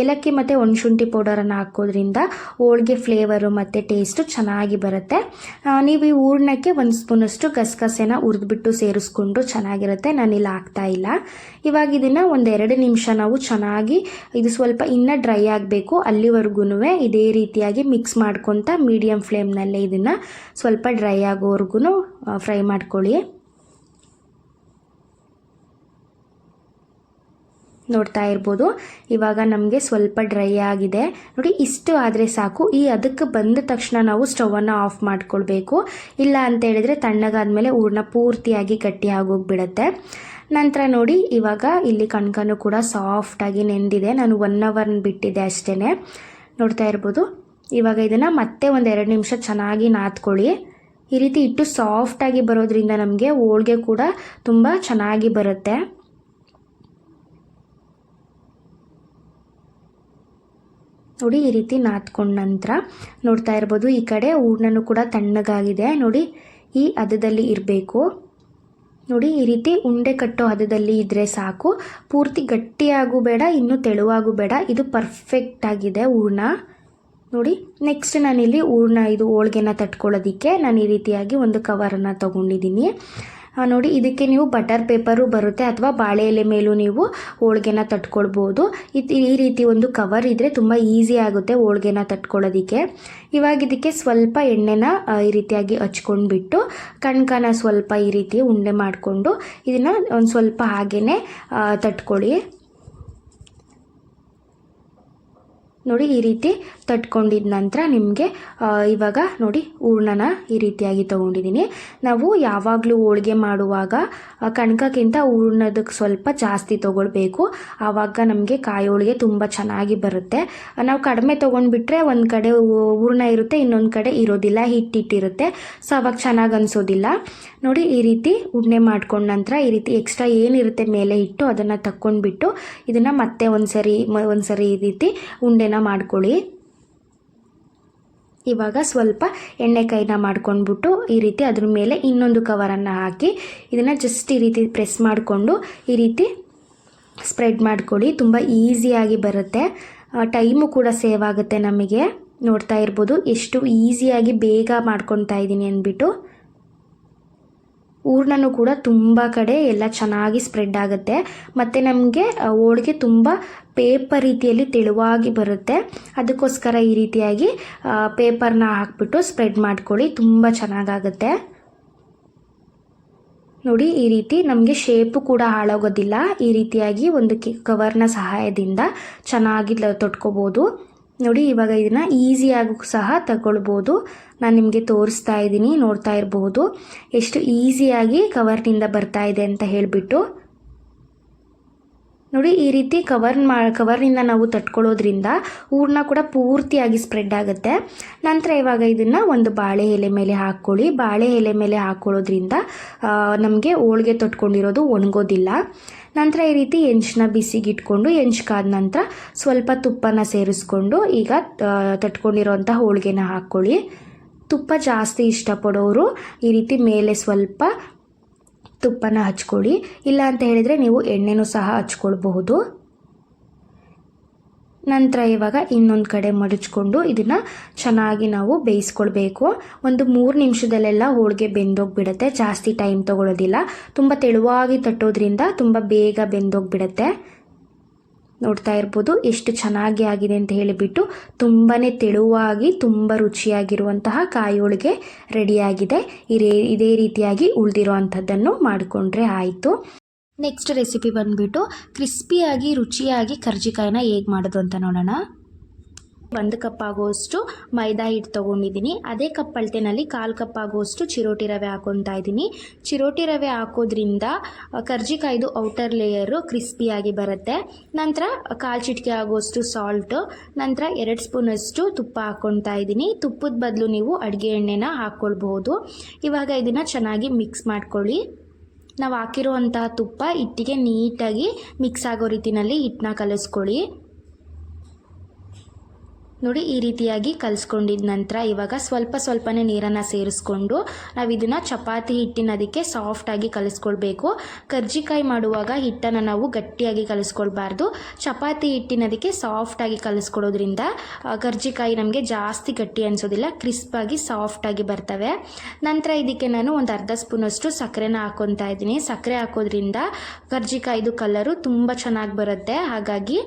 ಏಲಕ್ಕಿ ಮತ್ತು ಒಣಶುಂಠಿ ಪೌಡರನ್ನು ಹಾಕೋದ್ರಿಂದ ಹೋಳಿಗೆ ಫ್ಲೇವರು ಮತ್ತು ಟೇಸ್ಟು ಚೆನ್ನಾಗಿ ಬರುತ್ತೆ. ನೀವು ಈ ಹೂರ್ಣಕ್ಕೆ 1 ಸ್ಪೂನಷ್ಟು ಗಸಗಸೆನ ಹುರಿದ್ಬಿಟ್ಟು ಸೇರಿಸ್ಕೊಂಡು ಚೆನ್ನಾಗಿರುತ್ತೆ. ನಾನಿಲ್ಲಿ ಹಾಕ್ತಾ ಇಲ್ಲ. ಇವಾಗ ಇದನ್ನು 1-2 ನಿಮಿಷ ನಾವು ಚೆನ್ನಾಗಿ ಇದು ಸ್ವಲ್ಪ ಇನ್ನೂ ಡ್ರೈ ಆಗಬೇಕು, ಅಲ್ಲಿವರೆಗೂ ಇದೇ ರೀತಿಯಾಗಿ ಮಿಕ್ಸ್ ಮಾಡ್ಕೊತ ಮೀಡಿಯಮ್ ಫ್ಲೇಮ್ನಲ್ಲೇ ಇದನ್ನು ಸ್ವಲ್ಪ ಡ್ರೈ ಆಗೋವರೆಗೂ ಫ್ರೈ ಮಾಡ್ಕೊಳ್ಳಿ. ನೋಡ್ತಾ ಇರ್ಬೋದು, ಇವಾಗ ನಮಗೆ ಸ್ವಲ್ಪ ಡ್ರೈ ಆಗಿದೆ. ನೋಡಿ, ಇಷ್ಟು ಆದರೆ ಸಾಕು. ಅದಕ್ಕೆ ಬಂದ ತಕ್ಷಣ ನಾವು ಸ್ಟವನ್ನು ಆಫ್ ಮಾಡ್ಕೊಳ್ಬೇಕು. ಇಲ್ಲ ಅಂತ ಹೇಳಿದ್ರೆ ತಣ್ಣಗಾದ್ಮೇಲೆ ಹೂರ್ಣ ಪೂರ್ತಿಯಾಗಿ ಗಟ್ಟಿ ಆಗೋಗ್ಬಿಡುತ್ತೆ. ನಂತರ ನೋಡಿ, ಇವಾಗ ಇಲ್ಲಿ ಕಣ್ಕನು ಕೂಡ ಸಾಫ್ಟಾಗಿ ನೆಂದಿದೆ. ನಾನು 1 ಅವರ್ ಬಿಟ್ಟಿದ್ದೆ ಅಷ್ಟೇ. ನೋಡ್ತಾ ಇರ್ಬೋದು, ಇವಾಗ ಇದನ್ನು ಮತ್ತೆ 1-2 ನಿಮಿಷ ಚೆನ್ನಾಗಿ ನಾದ್ಕೊಳ್ಳಿ. ಈ ರೀತಿ ಇಟ್ಟು ಸಾಫ್ಟಾಗಿ ಬರೋದ್ರಿಂದ ನಮಗೆ ಹೋಳಿಗೆ ಕೂಡ ತುಂಬ ಚೆನ್ನಾಗಿ ಬರುತ್ತೆ. ನೋಡಿ, ಈ ರೀತಿ ನಾದ್ಕೊಂಡ ನಂತರ ನೋಡ್ತಾ ಇರ್ಬೋದು, ಈ ಕಡೆ ಹೂರ್ಣನೂ ಕೂಡ ತಣ್ಣಗಾಗಿದೆ. ನೋಡಿ, ಈ ಹದದಲ್ಲಿ ಇರಬೇಕು. ನೋಡಿ, ಈ ರೀತಿ ಉಂಡೆ ಕಟ್ಟೋ ಹದದಲ್ಲಿ ಇದ್ದರೆ ಸಾಕು. ಪೂರ್ತಿ ಗಟ್ಟಿಯಾಗೂ ಬೇಡ, ಇನ್ನೂ ತೆಳುವಾಗೂ ಬೇಡ. ಇದು ಪರ್ಫೆಕ್ಟ್ ಆಗಿದೆ ಹೂರ್ಣ. ನೋಡಿ, ನೆಕ್ಸ್ಟ್ ನಾನಿಲ್ಲಿ ಇದು ಹೋಳಿಗೆನ ತಟ್ಕೊಳ್ಳೋದಕ್ಕೆ ನಾನು ಈ ರೀತಿಯಾಗಿ ಒಂದು ಕವರನ್ನು ತೊಗೊಂಡಿದ್ದೀನಿ. ನೋಡಿ, ಇದಕ್ಕೆ ನೀವು ಬಟರ್ ಪೇಪರು ಬರುತ್ತೆ ಅಥವಾ ಬಾಳೆ ಎಲೆ ಮೇಲೂ ನೀವು ಹೋಳಿಗೆನ ತಟ್ಕೊಳ್ಬೋದು. ಈ ರೀತಿ ಒಂದು ಕವರ್ ಇದ್ದರೆ ತುಂಬ ಈಸಿ ಆಗುತ್ತೆ ಹೋಳಿಗೆನ ತಟ್ಕೊಳ್ಳೋದಕ್ಕೆ. ಇವಾಗ ಇದಕ್ಕೆ ಸ್ವಲ್ಪ ಎಣ್ಣೆನ ಈ ರೀತಿಯಾಗಿ ಹಚ್ಕೊಂಡ್ಬಿಟ್ಟು ಕಣ್ಕನ ಸ್ವಲ್ಪ ಈ ರೀತಿ ಉಂಡೆ ಮಾಡಿಕೊಂಡು ಇದನ್ನು ಒಂದು ಸ್ವಲ್ಪ ಹಾಗೇ ತಟ್ಕೊಳ್ಳಿ. ನೋಡಿ, ಈ ರೀತಿ ತಟ್ಕೊಂಡಿದ ನಂತರ ನಿಮಗೆ ಇವಾಗ ನೋಡಿ ಹೂರ್ಣನ ಈ ರೀತಿಯಾಗಿ ತೊಗೊಂಡಿದ್ದೀನಿ. ನಾವು ಯಾವಾಗಲೂ ಹೋಳಿಗೆ ಮಾಡುವಾಗ ಕಣಕಕ್ಕಿಂತ ಹೂರ್ಣದಕ್ಕೆ ಸ್ವಲ್ಪ ಜಾಸ್ತಿ ತೊಗೊಳ್ಬೇಕು. ಆವಾಗ ನಮಗೆ ಕಾಯಿ ಹೋಳಿಗೆ ತುಂಬ ಚೆನ್ನಾಗಿ ಬರುತ್ತೆ. ನಾವು ಕಡಿಮೆ ತೊಗೊಂಡ್ಬಿಟ್ರೆ ಒಂದು ಕಡೆ ಹೂರ್ಣ ಇರುತ್ತೆ, ಇನ್ನೊಂದು ಕಡೆ ಇರೋದಿಲ್ಲ, ಹಿಟ್ಟಿರುತ್ತೆ. ಸೊ ಅವಾಗ ಚೆನ್ನಾಗಿ ಅನಿಸೋದಿಲ್ಲ. ನೋಡಿ, ಈ ರೀತಿ ಉಂಡೆ ಮಾಡ್ಕೊಂಡ ನಂತರ ಈ ರೀತಿ ಎಕ್ಸ್ಟ್ರಾ ಏನಿರುತ್ತೆ ಮೇಲೆ ಇಟ್ಟು ಅದನ್ನು ತಕ್ಕೊಂಡ್ಬಿಟ್ಟು ಇದನ್ನು ಮತ್ತೆ ಒಂದ್ಸರಿ ಈ ರೀತಿ ಉಂಡೆನ ಮಾಡ್ಕೊಳ್ಳಿ. ಇವಾಗ ಸ್ವಲ್ಪ ಎಣ್ಣೆ ಕೈನ ಮಾಡ್ಕೊಂಡ್ಬಿಟ್ಟು ಈ ರೀತಿ ಅದ್ರ ಮೇಲೆ ಇನ್ನೊಂದು ಕವರನ್ನು ಹಾಕಿ ಇದನ್ನು ಜಸ್ಟ್ ಈ ರೀತಿ ಪ್ರೆಸ್ ಮಾಡಿಕೊಂಡು ಈ ರೀತಿ ಸ್ಪ್ರೆಡ್ ಮಾಡ್ಕೊಳ್ಳಿ. ತುಂಬ ಈಸಿಯಾಗಿ ಬರುತ್ತೆ, ಟೈಮು ಕೂಡ ಸೇವ್ ಆಗುತ್ತೆ ನಮಗೆ. ನೋಡ್ತಾ ಇರ್ಬೋದು ಎಷ್ಟು ಈಸಿಯಾಗಿ ಬೇಗ ಮಾಡ್ಕೊತಾ ಇದ್ದೀನಿ ಅಂದ್ಬಿಟ್ಟು. ಹೂರ್ಣನೂ ಕೂಡ ತುಂಬ ಕಡೆ ಎಲ್ಲ ಚೆನ್ನಾಗಿ ಸ್ಪ್ರೆಡ್ ಆಗುತ್ತೆ ಮತ್ತು ನಮಗೆ ಹೋಳಿಗೆ ತುಂಬ ಪೇಪರ್ ರೀತಿಯಲ್ಲಿ ತೆಳುವಾಗಿ ಬರುತ್ತೆ. ಅದಕ್ಕೋಸ್ಕರ ಈ ರೀತಿಯಾಗಿ ಪೇಪರ್ನ ಹಾಕ್ಬಿಟ್ಟು ಸ್ಪ್ರೆಡ್ ಮಾಡ್ಕೊಳ್ಳಿ, ತುಂಬ ಚೆನ್ನಾಗಾಗುತ್ತೆ. ನೋಡಿ, ಈ ರೀತಿ ನಮಗೆ ಶೇಪು ಕೂಡ ಹಾಳಾಗೋದಿಲ್ಲ. ಈ ರೀತಿಯಾಗಿ ಒಂದು ಕವರ್ನ ಸಹಾಯದಿಂದ ಚೆನ್ನಾಗಿ ತೊಟ್ಕೋಬೋದು. ನೋಡಿ, ಇವಾಗ ಇದನ್ನು ಈಸಿಯಾಗೂ ಸಹ ತಗೊಳ್ಬೋದು. ನಾನು ನಿಮಗೆ ತೋರಿಸ್ತಾ ಇದ್ದೀನಿ, ನೋಡ್ತಾ ಇರಬಹುದು ಎಷ್ಟು ಈಸಿಯಾಗಿ ಕವರ್ನಿಂದ ಬರ್ತಾ ಇದೆ ಅಂತ ಹೇಳಿಬಿಟ್ಟು. ನೋಡಿ, ಈ ರೀತಿ ಕವರ್ನಿಂದ ನಾವು ತಟ್ಕೊಳ್ಳೋದ್ರಿಂದ ಹೂರ್ಣ ಕೂಡ ಪೂರ್ತಿಯಾಗಿ ಸ್ಪ್ರೆಡ್ ಆಗುತ್ತೆ. ನಂತರ ಇವಾಗ ಇದನ್ನು ಒಂದು ಬಾಳೆ ಎಲೆ ಮೇಲೆ ಹಾಕ್ಕೊಳ್ಳಿ. ಬಾಳೆ ಎಲೆ ಮೇಲೆ ಹಾಕ್ಕೊಳ್ಳೋದ್ರಿಂದ ನಮಗೆ ಹೋಳಿಗೆ ತೊಟ್ಕೊಂಡಿರೋದು ಒಣಗೋದಿಲ್ಲ. ನಂತರ ಈ ರೀತಿ ಹೆಂಚನ್ನ ಬಿಸಿಗಿಟ್ಕೊಂಡು ಹೆಂಚ್ಕಾದ ನಂತರ ಸ್ವಲ್ಪ ತುಪ್ಪನ ಸೇರಿಸ್ಕೊಂಡು ಈಗ ತಟ್ಕೊಂಡಿರೋಂಥ ಹೋಳಿಗೆನ ಹಾಕ್ಕೊಳ್ಳಿ. ತುಪ್ಪ ಜಾಸ್ತಿ ಇಷ್ಟಪಡೋರು ಈ ರೀತಿ ಮೇಲೆ ಸ್ವಲ್ಪ ತುಪ್ಪನ ಹಚ್ಕೊಳ್ಳಿ, ಇಲ್ಲ ಅಂತ ಹೇಳಿದರೆ ನೀವು ಎಣ್ಣೆನೂ ಸಹ ಹಚ್ಕೊಳ್ಬಹುದು. ನಂತರ ಇವಾಗ ಇನ್ನೊಂದು ಕಡೆ ಮಡಚ್ಕೊಂಡು ಇದನ್ನು ಚೆನ್ನಾಗಿ ನಾವು ಬೇಯಿಸ್ಕೊಳ್ಬೇಕು. ಒಂದು 3 ನಿಮಿಷದಲ್ಲೆಲ್ಲ ಹೋಳಿಗೆ ಬೆಂದೋಗ್ಬಿಡುತ್ತೆ, ಜಾಸ್ತಿ ಟೈಮ್ ತೊಗೊಳ್ಳೋದಿಲ್ಲ. ತುಂಬ ತೆಳುವಾಗಿ ತಟ್ಟೋದ್ರಿಂದ ತುಂಬ ಬೇಗ ಬೆಂದೋಗ್ಬಿಡುತ್ತೆ. ನೋಡ್ತಾ ಇರ್ಬೋದು ಎಷ್ಟು ಚೆನ್ನಾಗಿ ಆಗಿದೆ ಅಂತ ಹೇಳಿಬಿಟ್ಟು. ತುಂಬಾ ತೆಳುವಾಗಿ ತುಂಬ ರುಚಿಯಾಗಿರುವಂತಹ ಕಾಯಿ ಹೋಳಿಗೆ ರೆಡಿಯಾಗಿದೆ. ಇದೇ ರೀತಿಯಾಗಿ ಉಳಿದಿರೋ ಅಂಥದ್ದನ್ನು ಮಾಡಿಕೊಂಡ್ರೆ ಆಯಿತು. ನೆಕ್ಸ್ಟ್ ರೆಸಿಪಿ ಬಂದುಬಿಟ್ಟು ಕ್ರಿಸ್ಪಿಯಾಗಿ ರುಚಿಯಾಗಿ ಕರ್ಜಿಕಾಯಿನ ಹೇಗೆ ಮಾಡೋದು ಅಂತ ನೋಡೋಣ. 1 ಕಪ್ ಆಗುವಷ್ಟು ಮೈದಾ ಹಿಟ್ಟು ತೊಗೊಂಡಿದ್ದೀನಿ. ಅದೇ ಕಪ್ ಅಳತೆನಲ್ಲಿ 1/4 ಕಪ್ ಆಗುವಷ್ಟು ಚಿರೋಟಿ ರವೆ ಹಾಕೊತಾ ಇದ್ದೀನಿ. ಚಿರೋಟಿ ರವೆ ಹಾಕೋದ್ರಿಂದ ಕರ್ಜಿಕಾಯ್ದು ಔಟರ್ ಲೇಯರು ಕ್ರಿಸ್ಪಿಯಾಗಿ ಬರುತ್ತೆ. ನಂತರ 1/4 ಚಿಟಿಕೆ ಆಗುವಷ್ಟು ಸಾಲ್ಟು, ನಂತರ 2 ಸ್ಪೂನಷ್ಟು ತುಪ್ಪ ಹಾಕ್ಕೊತಾ ಇದ್ದೀನಿ. ತುಪ್ಪದ ಬದಲು ನೀವು ಅಡುಗೆ ಎಣ್ಣೆನ ಹಾಕ್ಕೊಳ್ಬಹುದು. ಇವಾಗ ಇದನ್ನು ಚೆನ್ನಾಗಿ ಮಿಕ್ಸ್ ಮಾಡ್ಕೊಳ್ಳಿ. ನಾವು ಹಾಕಿರುವಂತಹ ತುಪ್ಪ ಹಿಟ್ಟಿಗೆ ನೀಟಾಗಿ ಮಿಕ್ಸ್ ಆಗೋ ರೀತಿಯಲ್ಲಿ ಹಿಟ್ಟನ್ನ ಕಲಿಸ್ಕೊಳ್ಳಿ. ನೋಡಿ ಈ ರೀತಿಯಾಗಿ ಕಲಿಸ್ಕೊಂಡಿದ ನಂತರ ಇವಾಗ ಸ್ವಲ್ಪನೇ ನೀರನ್ನು ಸೇರಿಸ್ಕೊಂಡು ನಾವು ಇದನ್ನು ಚಪಾತಿ ಹಿಟ್ಟಿನದಕ್ಕೆ ಸಾಫ್ಟಾಗಿ ಕಲಿಸ್ಕೊಳ್ಬೇಕು. ಕರ್ಜಿಕಾಯಿ ಮಾಡುವಾಗ ಹಿಟ್ಟನ್ನು ನಾವು ಗಟ್ಟಿಯಾಗಿ ಕಲಿಸ್ಕೊಳ್ಬಾರ್ದು. ಚಪಾತಿ ಹಿಟ್ಟಿನದಕ್ಕೆ ಸಾಫ್ಟಾಗಿ ಕಲಿಸ್ಕೊಡೋದ್ರಿಂದ ಕರ್ಜಿಕಾಯಿ ನಮಗೆ ಜಾಸ್ತಿ ಗಟ್ಟಿ ಅನಿಸೋದಿಲ್ಲ, ಕ್ರಿಸ್ಪಾಗಿ ಸಾಫ್ಟಾಗಿ ಬರ್ತವೆ. ನಂತರ ಇದಕ್ಕೆ ನಾನು ಒಂದು ಅರ್ಧ ಸ್ಪೂನಷ್ಟು ಸಕ್ಕರೆನ ಹಾಕ್ಕೊತಾ ಇದ್ದೀನಿ. ಸಕ್ಕರೆ ಹಾಕೋದ್ರಿಂದ ಕರ್ಜಿಕಾಯಿದು ಕಲರು ತುಂಬ ಚೆನ್ನಾಗಿ ಬರುತ್ತೆ. ಹಾಗಾಗಿ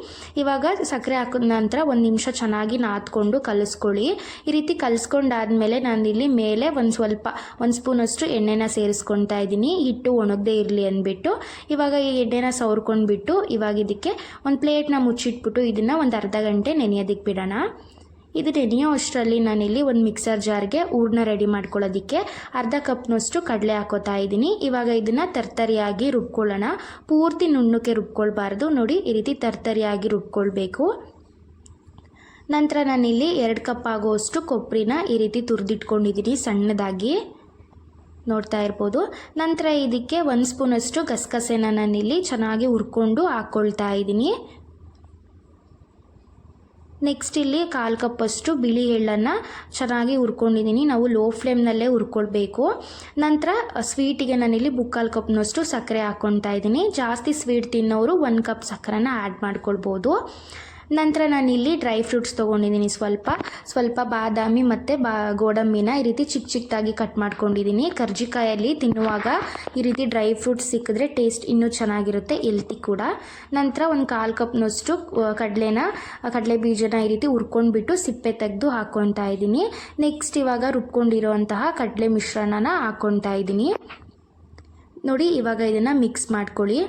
ಇವಾಗ ಸಕ್ಕರೆ ಹಾಕಿದ ನಂತರ 1 ನಿಮಿಷ ಚೆನ್ನಾಗಿ ನಾದ್ಕೊಂಡು ಕಲಿಸ್ಕೊಳ್ಳಿ. ಈ ರೀತಿ ಕಲಿಸ್ಕೊಂಡಾದ್ಮೇಲೆ ನಾನಿಲ್ಲಿ ಮೇಲೆ ಒಂದು ಸ್ಪೂನಷ್ಟು ಎಣ್ಣೆನ ಸೇರಿಸ್ಕೊತಾ ಇದ್ದೀನಿ, ಹಿಟ್ಟು ಒಣಗದೇ ಇರಲಿ ಅಂದ್ಬಿಟ್ಟು. ಇವಾಗ ಈ ಎಣ್ಣೆನ ಸವರ್ಕೊಂಡ್ಬಿಟ್ಟು ಇವಾಗ ಇದಕ್ಕೆ ಒಂದು ಪ್ಲೇಟ್ನ ಮುಚ್ಚಿಟ್ಬಿಟ್ಟು ಇದನ್ನು ಒಂದು ಅರ್ಧ ಗಂಟೆ ನೆನೆಯೋದಕ್ಕೆ ಬಿಡೋಣ. ಇದು ನೆನೆಯೋ ಅಷ್ಟರಲ್ಲಿ ನಾನಿಲ್ಲಿ ಒಂದು ಮಿಕ್ಸರ್ ಜಾರ್ಗೆ ಹೂರಣ ರೆಡಿ ಮಾಡ್ಕೊಳ್ಳೋದಕ್ಕೆ ಅರ್ಧ ಕಪ್ನಷ್ಟು ಕಡಲೆ ಹಾಕೋತಾ ಇದ್ದೀನಿ. ಇವಾಗ ಇದನ್ನು ತರ್ತರಿಯಾಗಿ ರುಬ್ಕೊಳ್ಳೋಣ. ಪೂರ್ತಿ ನುಣ್ಣಕ್ಕೆ ರುಬ್ಕೊಳ್ಬಾರ್ದು. ನೋಡಿ ಈ ರೀತಿ ತರ್ತರಿಯಾಗಿ ರುಬ್ಕೊಳ್ಬೇಕು. ನಂತರ ನಾನಿಲ್ಲಿ 2 ಕಪ್ ಆಗುವಷ್ಟು ಕೊಬ್ಬರಿನ ಈ ರೀತಿ ತುರಿದಿಟ್ಕೊಂಡಿದ್ದೀನಿ ಸಣ್ಣದಾಗಿ, ನೋಡ್ತಾ ಇರ್ಬೋದು. ನಂತರ ಇದಕ್ಕೆ 1 ಸ್ಪೂನಷ್ಟು ಗಸಗಸೆನ ನಾನಿಲ್ಲಿ ಚೆನ್ನಾಗಿ ಹುರ್ಕೊಂಡು ಹಾಕ್ಕೊಳ್ತಾ ಇದ್ದೀನಿ. ನೆಕ್ಸ್ಟ್ ಇಲ್ಲಿ 1/4 ಕಪ್ಪಷ್ಟು ಬಿಳಿ ಎಳ್ಳನ್ನು ಚೆನ್ನಾಗಿ ಹುರ್ಕೊಂಡಿದ್ದೀನಿ. ನಾವು ಲೋ ಫ್ಲೇಮ್ನಲ್ಲೇ ಹುರ್ಕೊಳ್ಬೇಕು. ನಂತರ ಸ್ವೀಟಿಗೆ ನಾನಿಲ್ಲಿ 3/4 ಕಪ್ನಷ್ಟು ಸಕ್ಕರೆ ಹಾಕ್ಕೊತಾ ಇದ್ದೀನಿ. ಜಾಸ್ತಿ ಸ್ವೀಟ್ ತಿನ್ನೋರು 1 ಕಪ್ ಸಕ್ಕರೆನ ಆ್ಯಡ್ ಮಾಡ್ಕೊಳ್ಬೋದು. ನಂತರ ನಾನಿಲ್ಲಿ ಡ್ರೈ ಫ್ರೂಟ್ಸ್ ತೊಗೊಂಡಿದ್ದೀನಿ. ಸ್ವಲ್ಪ ಬಾದಾಮಿ ಮತ್ತು ಗೋಡಂಬಿನ ಈ ರೀತಿ ಚಿಕ್ಕದಾಗಿ ಕಟ್ ಮಾಡ್ಕೊಂಡಿದ್ದೀನಿ. ಕರ್ಜಿಕಾಯಲ್ಲಿ ತಿನ್ನುವಾಗ ಈ ರೀತಿ ಡ್ರೈ ಫ್ರೂಟ್ಸ್ ಸಿಕ್ಕಿದ್ರೆ ಟೇಸ್ಟ್ ಇನ್ನೂ ಚೆನ್ನಾಗಿರುತ್ತೆ, ಹೆಲ್ತಿ ಕೂಡ. ನಂತರ ಒಂದು 1/4 ಕಪ್ನಷ್ಟು ಕಡಲೆ ಬೀಜನ ಈ ರೀತಿ ಹುರ್ಕೊಂಡ್ಬಿಟ್ಟು ಸಿಪ್ಪೆ ತೆಗೆದು ಹಾಕ್ಕೊತಾ ಇದ್ದೀನಿ. ನೆಕ್ಸ್ಟ್ ಇವಾಗ ರುಬ್ಕೊಂಡಿರೋಂತಹ ಕಡಲೆ ಮಿಶ್ರಣನ ಹಾಕ್ಕೊತಾ ಇದ್ದೀನಿ. ನೋಡಿ ಇವಾಗ ಇದನ್ನು ಮಿಕ್ಸ್ ಮಾಡ್ಕೊಳ್ಳಿ.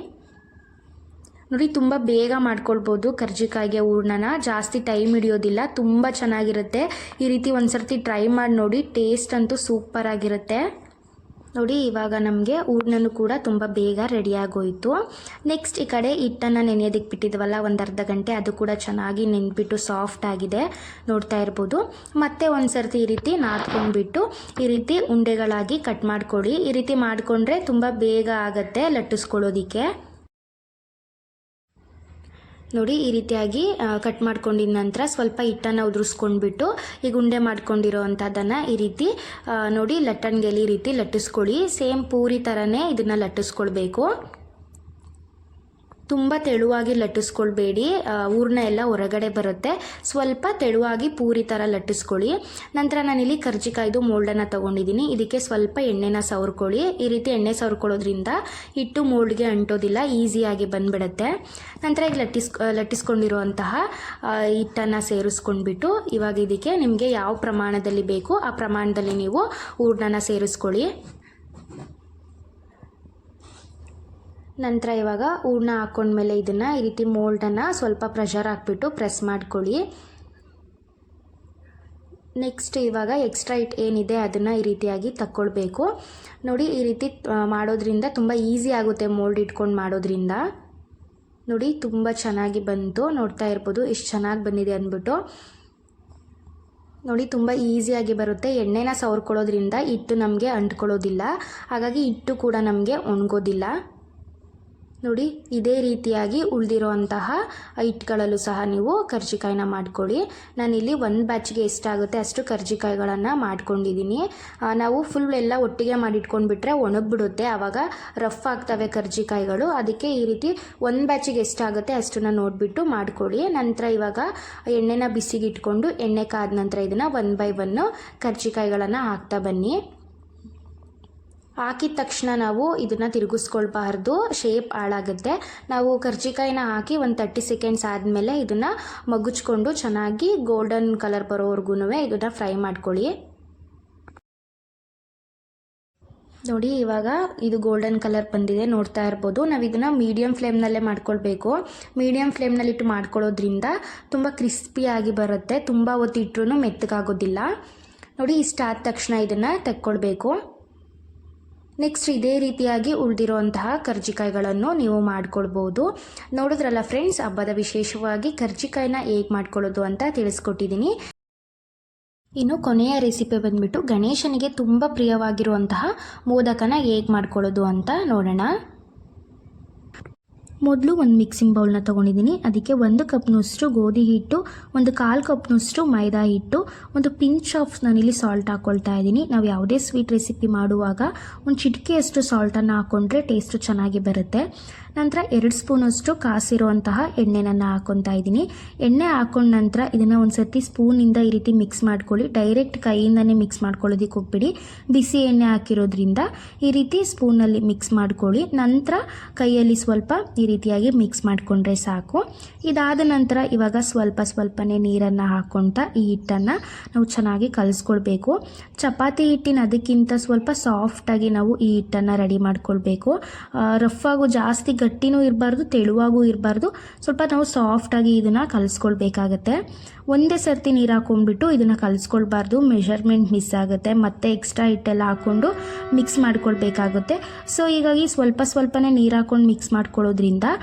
ನೋಡಿ ತುಂಬ ಬೇಗ ಮಾಡ್ಕೊಳ್ಬೋದು ಕರ್ಜಿಕಾಯಿಗೆ ಹೂರಣನ, ಜಾಸ್ತಿ ಟೈಮ್ ಹಿಡಿಯೋದಿಲ್ಲ, ತುಂಬ ಚೆನ್ನಾಗಿರುತ್ತೆ. ಈ ರೀತಿ ಒಂದು ಸರ್ತಿ ಟ್ರೈ ಮಾಡಿ ನೋಡಿ, ಟೇಸ್ಟ್ ಅಂತೂ ಸೂಪರ್ ಆಗಿರುತ್ತೆ. ನೋಡಿ ಇವಾಗ ನಮಗೆ ಹೂರಣನೂ ಕೂಡ ತುಂಬ ಬೇಗ ರೆಡಿಯಾಗೋಯಿತು. ನೆಕ್ಸ್ಟ್ ಈ ಕಡೆ ಹಿಟ್ಟನ್ನು ನೆನೆಯೋದಕ್ಕೆ ಬಿಟ್ಟಿದ್ವಲ್ಲ ಒಂದು ಅರ್ಧ ಗಂಟೆ, ಅದು ಕೂಡ ಚೆನ್ನಾಗಿ ನೆನೆದ್ಬಿಟ್ಟು ಸಾಫ್ಟ್ ಆಗಿದೆ, ನೋಡ್ತಾ ಇರ್ಬೋದು. ಮತ್ತೆ ಒಂದು ಸರ್ತಿ ಈ ರೀತಿ ನಾದ್ಕೊಂಡ್ಬಿಟ್ಟು ಈ ರೀತಿ ಉಂಡೆಗಳಾಗಿ ಕಟ್ ಮಾಡ್ಕೊಳ್ಳಿ. ಈ ರೀತಿ ಮಾಡಿಕೊಂಡ್ರೆ ತುಂಬ ಬೇಗ ಆಗುತ್ತೆ ಲಟ್ಟಿಸ್ಕೊಳ್ಳೋದಕ್ಕೆ. ನೋಡಿ ಈ ರೀತಿಯಾಗಿ ಕಟ್ ಮಾಡ್ಕೊಂಡಿದ ನಂತರ ಸ್ವಲ್ಪ ಹಿಟ್ಟನ್ನು ಉದುರಿಸ್ಕೊಂಡ್ಬಿಟ್ಟು ಈಗ ಉಂಡೆ ಮಾಡ್ಕೊಂಡಿರೋ ಅಂಥದ್ದನ್ನು ಈ ರೀತಿ ನೋಡಿ ಲಟ್ಟಣಿಗೆಲಿ ಈ ರೀತಿ ಲಟ್ಟಿಸ್ಕೊಳ್ಳಿ. ಸೇಮ್ ಪೂರಿ ಥರನೇ ಇದನ್ನು ಲಟ್ಟಿಸ್ಕೊಳ್ಬೇಕು. ತುಂಬ ತೆಳುವಾಗಿ ಲಟ್ಟಿಸ್ಕೊಳ್ಬೇಡಿ, ಹೂರಣ ಎಲ್ಲ ಹೊರಗಡೆ ಬರುತ್ತೆ. ಸ್ವಲ್ಪ ತೆಳುವಾಗಿ ಪೂರಿ ಥರ ಲಟ್ಟಿಸ್ಕೊಳ್ಳಿ. ನಂತರ ನಾನಿಲ್ಲಿ ಕರ್ಜಿಕಾಯ್ದು ಮೋಲ್ಡನ್ನು ತೊಗೊಂಡಿದ್ದೀನಿ. ಇದಕ್ಕೆ ಸ್ವಲ್ಪ ಎಣ್ಣೆನ ಸವರ್ಕೊಳ್ಳಿ. ಈ ರೀತಿ ಎಣ್ಣೆ ಸವರ್ಕೊಳ್ಳೋದ್ರಿಂದ ಹಿಟ್ಟು ಮೋಲ್ಡ್ಗೆ ಅಂಟೋದಿಲ್ಲ, ಈಸಿಯಾಗಿ ಬಂದುಬಿಡುತ್ತೆ. ನಂತರ ಈಗ ಲಟ್ಟಿಸ್ಕೊಂಡಿರುವಂತಹ ಹಿಟ್ಟನ್ನು ಸೇರಿಸ್ಕೊಂಡ್ಬಿಟ್ಟು ಇವಾಗ ಇದಕ್ಕೆ ನಿಮಗೆ ಯಾವ ಪ್ರಮಾಣದಲ್ಲಿ ಬೇಕು ಆ ಪ್ರಮಾಣದಲ್ಲಿ ನೀವು ಹೂರಣನ ಸೇರಿಸ್ಕೊಳ್ಳಿ. ನಂತರ ಇವಾಗ ಹೂರಣ ಹಾಕ್ಕೊಂಡ್ಮೇಲೆ ಇದನ್ನು ಈ ರೀತಿ ಮೋಲ್ಡನ್ನು ಸ್ವಲ್ಪ ಪ್ರೆಷರ್ ಹಾಕ್ಬಿಟ್ಟು ಪ್ರೆಸ್ ಮಾಡ್ಕೊಳ್ಳಿ. ನೆಕ್ಸ್ಟ್ ಇವಾಗ ಎಕ್ಸ್ಟ್ರಾ ಹಿಟ್ ಏನಿದೆ ಅದನ್ನು ಈ ರೀತಿಯಾಗಿ ತಕ್ಕೊಳ್ಬೇಕು. ನೋಡಿ ಈ ರೀತಿ ಮಾಡೋದ್ರಿಂದ ತುಂಬ ಈಸಿ ಆಗುತ್ತೆ, ಮೋಲ್ಡ್ ಇಟ್ಕೊಂಡು ಮಾಡೋದ್ರಿಂದ. ನೋಡಿ ತುಂಬ ಚೆನ್ನಾಗಿ ಬಂತು, ನೋಡ್ತಾ ಇರ್ಬೋದು ಎಷ್ಟು ಚೆನ್ನಾಗಿ ಬಂದಿದೆ ಅಂದ್ಬಿಟ್ಟು. ನೋಡಿ ತುಂಬ ಈಸಿಯಾಗಿ ಬರುತ್ತೆ. ಎಣ್ಣೆನ ಸವರ್ಕೊಳ್ಳೋದ್ರಿಂದ ಹಿಟ್ಟು ನಮಗೆ ಅಂಟ್ಕೊಳ್ಳೋದಿಲ್ಲ, ಹಾಗಾಗಿ ಹಿಟ್ಟು ಕೂಡ ನಮಗೆ ಒಣಗೋದಿಲ್ಲ. ನೋಡಿ ಇದೇ ರೀತಿಯಾಗಿ ಉಳಿದಿರುವಂತಹ ಹಿಟ್ಟುಗಳಲ್ಲೂ ಸಹ ನೀವು ಕರ್ಜಿಕಾಯಿನ ಮಾಡ್ಕೊಳ್ಳಿ. ನಾನಿಲ್ಲಿ ಒಂದು ಬ್ಯಾಚ್ಗೆ ಎಷ್ಟಾಗುತ್ತೆ ಅಷ್ಟು ಕರ್ಜಿಕಾಯಿಗಳನ್ನು ಮಾಡ್ಕೊಂಡಿದ್ದೀನಿ. ನಾವು ಫುಲ್ ಎಲ್ಲ ಒಟ್ಟಿಗೆ ಮಾಡಿಟ್ಕೊಂಡ್ಬಿಟ್ರೆ ಒಣಗಿಬಿಡುತ್ತೆ, ಆವಾಗ ರಫ್ ಆಗ್ತವೆ ಕರ್ಜಿಕಾಯಿಗಳು. ಅದಕ್ಕೆ ಈ ರೀತಿ ಒಂದು ಬ್ಯಾಚಿಗೆ ಎಷ್ಟಾಗುತ್ತೆ ಅಷ್ಟನ್ನು ನೋಡಿಬಿಟ್ಟು ಮಾಡ್ಕೊಳ್ಳಿ. ನಂತರ ಇವಾಗ ಎಣ್ಣೆನ ಬಿಸಿಗೆ ಇಟ್ಕೊಂಡು ಎಣ್ಣೆ ಕಾದ ನಂತರ ಇದನ್ನು 1 by 1 ಕರ್ಜಿಕಾಯಿಗಳನ್ನು ಹಾಕ್ತಾ ಬನ್ನಿ. ಹಾಕಿದ ತಕ್ಷಣ ನಾವು ಇದನ್ನು ತಿರುಗಿಸ್ಕೊಳ್ಬಾರ್ದು, ಶೇಪ್ ಹಾಳಾಗುತ್ತೆ. ನಾವು ಕರ್ಜಿಕಾಯಿನ ಹಾಕಿ ಒಂದು 30 ಸೆಕೆಂಡ್ಸ್ ಆದಮೇಲೆ ಇದನ್ನು ಮಗುಚ್ಕೊಂಡು ಚೆನ್ನಾಗಿ ಗೋಲ್ಡನ್ ಕಲರ್ ಬರೋವರೆಗೂ ಇದನ್ನು ಫ್ರೈ ಮಾಡ್ಕೊಳ್ಳಿ. ನೋಡಿ ಇವಾಗ ಇದು ಗೋಲ್ಡನ್ ಕಲರ್ ಬಂದಿದೆ, ನೋಡ್ತಾ ಇರ್ಬೋದು. ನಾವು ಇದನ್ನು ಮೀಡಿಯಮ್ ಫ್ಲೇಮ್ನಲ್ಲೇ ಮಾಡ್ಕೊಳ್ಬೇಕು. ಮೀಡಿಯಮ್ ಫ್ಲೇಮ್ನಲ್ಲಿಟ್ಟು ಮಾಡ್ಕೊಳ್ಳೋದ್ರಿಂದ ತುಂಬ ಕ್ರಿಸ್ಪಿಯಾಗಿ ಬರುತ್ತೆ, ತುಂಬ ಹೊತ್ತು ಇಟ್ಟರೂ ಮೆತ್ತಗಾಗೋದಿಲ್ಲ. ನೋಡಿ ಇಷ್ಟ ಆದ ತಕ್ಷಣ ಇದನ್ನು ತೆಕ್ಕೊಳ್ಬೇಕು. ನೆಕ್ಸ್ಟ್ ಇದೇ ರೀತಿಯಾಗಿ ಉಳಿದಿರುವಂತಹ ಕರ್ಜಿಕಾಯಿಗಳನ್ನು ನೀವು ಮಾಡ್ಕೊಳ್ಬೋದು. ನೋಡಿದ್ರಲ್ಲ ಫ್ರೆಂಡ್ಸ್, ಹಬ್ಬದ ವಿಶೇಷವಾಗಿ ಕರ್ಜಿಕಾಯಿನ ಹೇಗೆ ಮಾಡ್ಕೊಳ್ಳೋದು ಅಂತ ತಿಳಿಸ್ಕೊಟ್ಟಿದ್ದೀನಿ. ಇನ್ನು ಕೊನೆಯ ರೆಸಿಪಿ ಬಂದ್ಬಿಟ್ಟು ಗಣೇಶನಿಗೆ ತುಂಬ ಪ್ರಿಯವಾಗಿರುವಂತಹ ಮೋದಕನ ಹೇಗೆ ಮಾಡ್ಕೊಳ್ಳೋದು ಅಂತ ನೋಡೋಣ. ಮೊದಲು ಒಂದು ಮಿಕ್ಸಿಂಗ್ ಬೌಲ್ನ ತೊಗೊಂಡಿದ್ದೀನಿ. ಅದಕ್ಕೆ 1 ಕಪ್ನಷ್ಟು ಗೋಧಿ ಹಿಟ್ಟು, 1/4 ಕಪ್ನಷ್ಟು ಮೈದಾ ಹಿಟ್ಟು, ಒಂದು ಪಿಂಚ್ ಆಫ್ ನಾನಿಲ್ಲಿ ಸಾಲ್ಟ್ ಹಾಕ್ಕೊಳ್ತಾ ಇದ್ದೀನಿ. ನಾವು ಯಾವುದೇ ಸ್ವೀಟ್ ರೆಸಿಪಿ ಮಾಡುವಾಗ ಒಂದು ಚಿಟಿಕೆಯಷ್ಟು ಸಾಲ್ಟನ್ನು ಹಾಕ್ಕೊಂಡ್ರೆ ಟೇಸ್ಟು ಚೆನ್ನಾಗಿ ಬರುತ್ತೆ. ನಂತರ 2 ಸ್ಪೂನಷ್ಟು ಕಾಸಿರುವಂತಹ ಎಣ್ಣೆನ ಹಾಕ್ಕೊತಾ ಇದ್ದೀನಿ. ಎಣ್ಣೆ ಹಾಕ್ಕೊಂಡ ನಂತರ ಇದನ್ನು ಒಂದು ಸರ್ತಿ ಸ್ಪೂನಿಂದ ಈ ರೀತಿ ಮಿಕ್ಸ್ ಮಾಡ್ಕೊಳ್ಳಿ. ಡೈರೆಕ್ಟ್ ಕೈಯಿಂದನೇ ಮಿಕ್ಸ್ ಮಾಡ್ಕೊಳ್ಳೋದಕ್ಕೆ ಹೋಗ್ಬಿಡಿ, ಬಿಸಿ ಎಣ್ಣೆ ಹಾಕಿರೋದ್ರಿಂದ ಈ ರೀತಿ ಸ್ಪೂನಲ್ಲಿ ಮಿಕ್ಸ್ ಮಾಡ್ಕೊಳ್ಳಿ. ನಂತರ ಕೈಯಲ್ಲಿ ಸ್ವಲ್ಪ ಈ ರೀತಿಯಾಗಿ ಮಿಕ್ಸ್ ಮಾಡಿಕೊಂಡ್ರೆ ಸಾಕು. ಇದಾದ ನಂತರ ಇವಾಗ ಸ್ವಲ್ಪನೇ ನೀರನ್ನು ಹಾಕ್ಕೊಳ್ತಾ ಈ ಹಿಟ್ಟನ್ನು ನಾವು ಚೆನ್ನಾಗಿ ಕಲಿಸ್ಕೊಳ್ಬೇಕು. ಚಪಾತಿ ಹಿಟ್ಟಿನ ಅದಕ್ಕಿಂತ ಸ್ವಲ್ಪ ಸಾಫ್ಟಾಗಿ ನಾವು ಈ ಹಿಟ್ಟನ್ನು ರೆಡಿ ಮಾಡ್ಕೊಳ್ಬೇಕು. ರಫ್ ಆಗು ಜಾಸ್ತಿ ಗಟ್ಟಿನೂ ಇರಬಾರ್ದು, ತೆಳುವಾಗೂ ಇರಬಾರ್ದು, ಸ್ವಲ್ಪ ನಾವು ಸಾಫ್ಟಾಗಿ ಇದನ್ನು ಕಲಿಸ್ಕೊಳ್ಬೇಕಾಗತ್ತೆ. ಒಂದೇ ಸರ್ತಿ ನೀರು ಹಾಕೊಂಡ್ಬಿಟ್ಟು ಇದನ್ನು ಕಲಿಸ್ಕೊಳ್ಬಾರ್ದು, ಮೆಷರ್ಮೆಂಟ್ ಮಿಸ್ ಆಗುತ್ತೆ, ಮತ್ತೆ ಎಕ್ಸ್ಟ್ರಾ ಹಿಟ್ಟೆಲ್ಲ ಹಾಕ್ಕೊಂಡು ಮಿಕ್ಸ್ ಮಾಡ್ಕೊಳ್ಬೇಕಾಗುತ್ತೆ. ಸೊ ಹೀಗಾಗಿ ಸ್ವಲ್ಪನೇ ನೀರು ಹಾಕ್ಕೊಂಡು ಮಿಕ್ಸ್ ಮಾಡ್ಕೊಳ್ಳೋದ್ರಿಂದ